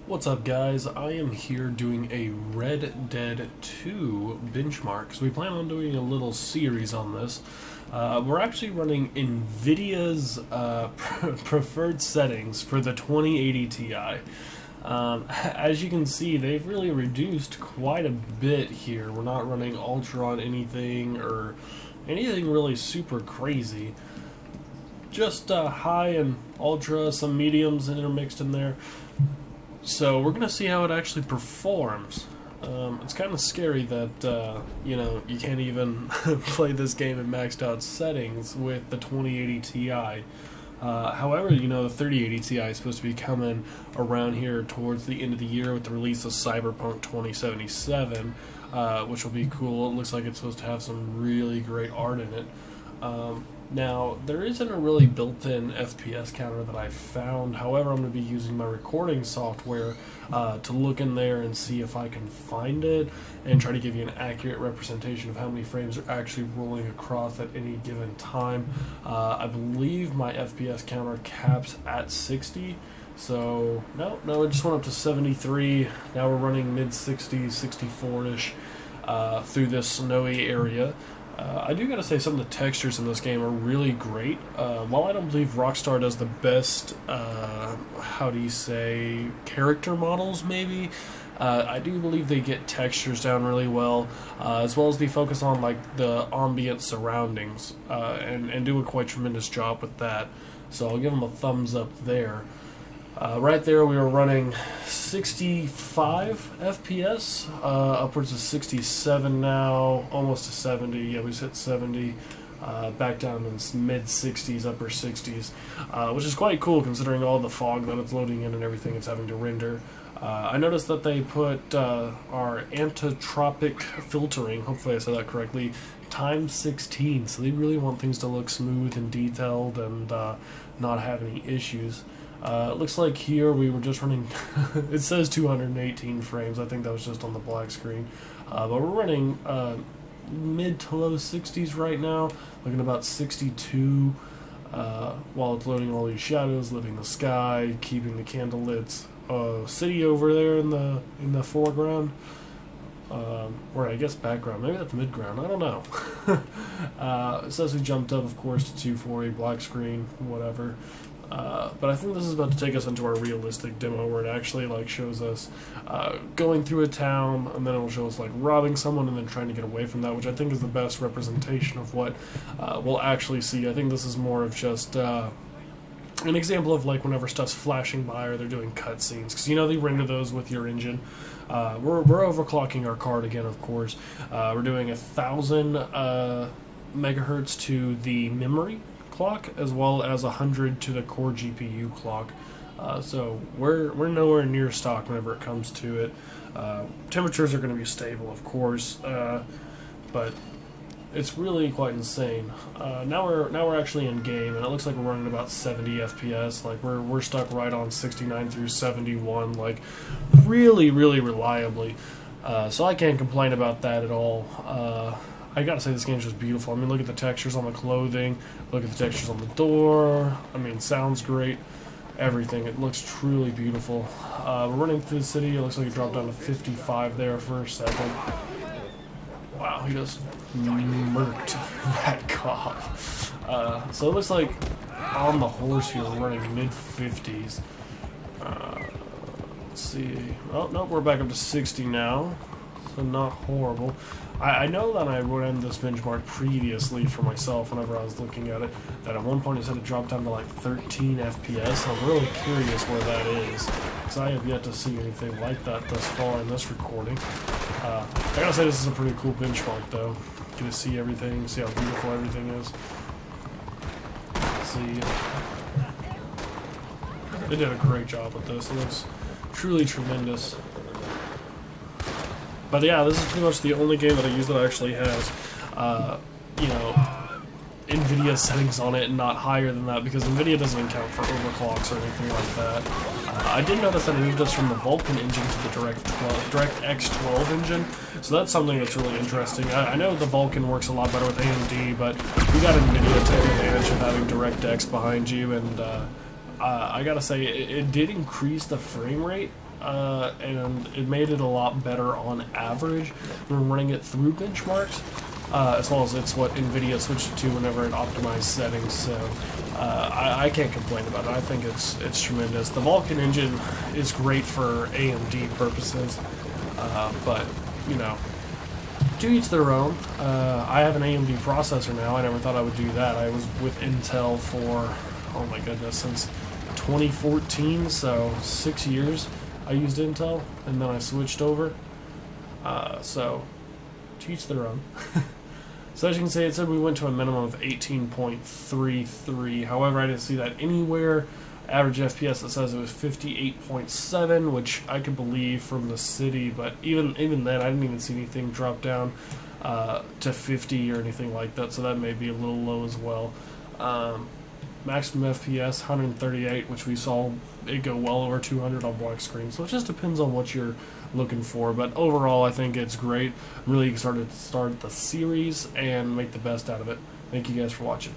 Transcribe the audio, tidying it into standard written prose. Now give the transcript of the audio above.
What's up, guys? I am here doing a Red Dead 2 benchmark. So we plan on doing a little series on this. We're actually running Nvidia's preferred settings for the 2080 Ti. As you can see, they've really reduced quite a bit here. We're not running Ultra on anything or anything really super crazy. Just high and ultra, some mediums intermixed in there. So we're gonna see how it actually performs. It's kind of scary that you can't even play this game in maxed out settings with the 2080 Ti. However, the 3080 Ti is supposed to be coming around here towards the end of the year with the release of Cyberpunk 2077, which will be cool. It looks like it's supposed to have some really great art in it. Now, there isn't a really built-in FPS counter that I found. However, I'm going to be using my recording software to look in there and see if I can find it and try to give you an accurate representation of how many frames are actually rolling across at any given time. I believe my FPS counter caps at 60. So, no, it just went up to 73. Now we're running mid-60s, 64-ish through this snowy area. I do gotta say, some of the textures in this game are really great. While I don't believe Rockstar does the best, character models, maybe, I do believe they get textures down really well, as well as they focus on the ambient surroundings, and do a quite tremendous job with that. So I'll give them a thumbs up there. Right there we were running 65 FPS, upwards of 67 now, almost to 70. Yeah, we hit 70, back down in mid-60s, upper 60s, which is quite cool considering all the fog that it's loading in and everything it's having to render. I noticed that they put our anisotropic filtering, hopefully I said that correctly, times 16, so they really want things to look smooth and detailed and not have any issues. It looks like here we were just running, it says 218 frames, I think that was just on the black screen, but we're running mid to low 60s right now, looking about 62, while it's loading all these shadows, living the sky, keeping the candlelit city over there in the foreground, or I guess background, maybe that's midground, I don't know. It says we jumped up, of course, to 240, black screen, whatever. But I think this is about to take us into our realistic demo where it actually shows us going through a town, and then it'll show us robbing someone and then trying to get away from that, which I think is the best representation of what we'll actually see. I think this is more of just an example of whenever stuff's flashing by or they're doing cutscenes, because they render those with your engine. We're overclocking our card again, of course. We're doing 1,000 megahertz to the memory clock, as well as 100 to the core GPU clock. So we're nowhere near stock whenever it comes to it. Temperatures are going to be stable, of course, but it's really quite insane. Now we're actually in game, and it looks like we're running about 70 FPS. We're stuck right on 69 through 71, really reliably. So I can't complain about that at all. I gotta say, this game's just beautiful. I mean, look at the textures on the clothing, look at the textures on the door. I mean, sounds great, everything. It looks truly beautiful. We're running through the city. It looks like it dropped down to 55 there for a second. Wow, he just murked that cop. So it looks like on the horse here, we're running mid-50s. Let's see. Oh, nope, we're back up to 60 now. So not horrible. I know that I ran this benchmark previously for myself whenever I was looking at it, that at one point it said it dropped down to 13 FPS. I'm really curious where that is, because I have yet to see anything like that thus far in this recording. I gotta say, this is a pretty cool benchmark though. Get to see everything, see how beautiful everything is. Let's see. They did a great job with this. It looks truly tremendous. But yeah, this is pretty much the only game that I use that actually has, Nvidia settings on it and not higher than that, because Nvidia doesn't account for overclocks or anything like that. I did notice that it moved us from the Vulkan engine to the DirectX 12 engine, so that's something that's really interesting. I know the Vulkan works a lot better with AMD, but you got Nvidia taking advantage of having DirectX behind you, and I gotta say, it did increase the frame rate, and it made it a lot better on average when running it through benchmarks, as well as it's what Nvidia switched it to whenever it optimized settings. So I can't complain about it. I think it's tremendous. The Vulkan engine is great for AMD purposes, but you know, to each their own. I have an AMD processor now. I never thought I would do that. I was with Intel for, oh my goodness, since 2014, so 6 years I used Intel, and then I switched over. So, to each their own. So as you can see, it said we went to a minimum of 18.33. However, I didn't see that anywhere. Average FPS, it says it was 58.7, which I could believe from the city, but even then, I didn't even see anything drop down to 50 or anything like that, so that may be a little low as well. Maximum FPS, 138, which we saw it go well over 200 on black screen, so it just depends on what you're looking for, but overall, I think it's great. I'm really excited to start the series and make the best out of it. Thank you guys for watching.